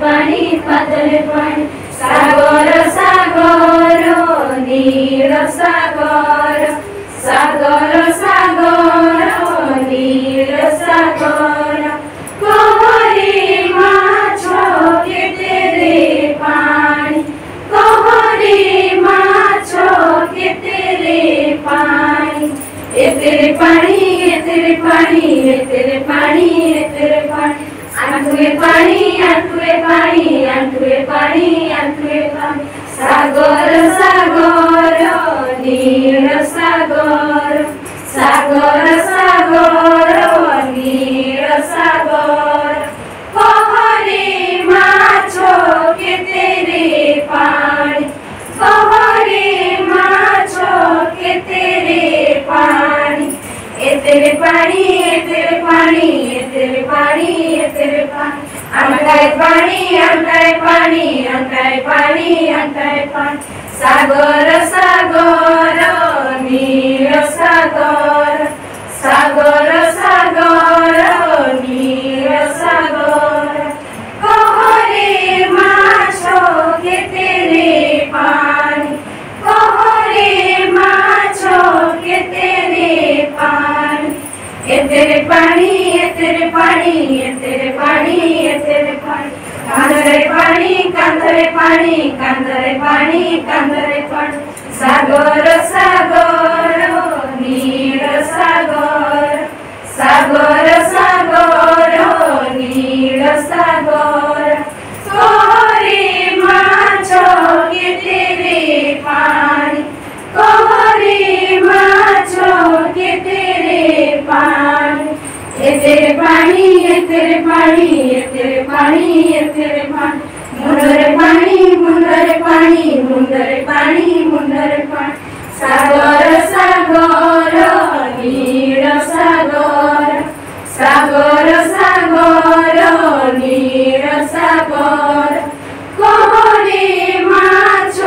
पानी सागर सागर नील सागर सागर सागर नील सागर कहरी माछ केतेरे पानी कहरी माछ केतेरे पानी एतेरे पानी एतेरे पानी एतेरे पानी एतेरे पानी आंटुए पानी आंटुए पानी आंटुए पानी आंटुए पानी सागर सागर नील सागर सागर सागर नील सागर कहरी माछ केतेरे पानी कहरी माछ केतेरे पानी एतेरे पानी एतेरे पानी एतेरे पानी एतेरे पानी अंकाय पानी अंकाय पानी अंकाय पानी अंकाय पानी सागर सागर नील सागर सागर सागर नील सागर कहरी माछ केतेरे पानी कहरी माछ केतेरे पानी एतेरे पानी एतेरे पानी एतेरे पानी एतेरे पानी कांधरे पानी कांधरे पानी कांधरे पानी कांधरे पानी सागर सागर नील सागर सागर सागर नील सागर कहरी माछ केतेरे पानी कहरी माछ केतेरे पानी एतेरे पानी एतेरे पानी एतेरे पानी एतेरे पानी मुंडरे पानी मुंडरे पानी मुंडरे पानी मुंडरे पानी सागर सागर नील सागर सागर सागर नील सागर कहरी माछ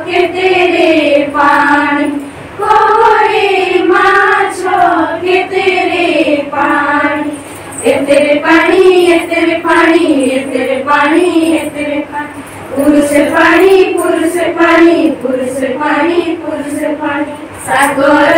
केतेरे पानी कहरी माछ केतेरे पानी एतेरे पानी एतेरे पानी एतेरे पानी एतेरे पानी पुरुष पानी पुरुष पानी पुरुष पानी पुरुष पानी सागर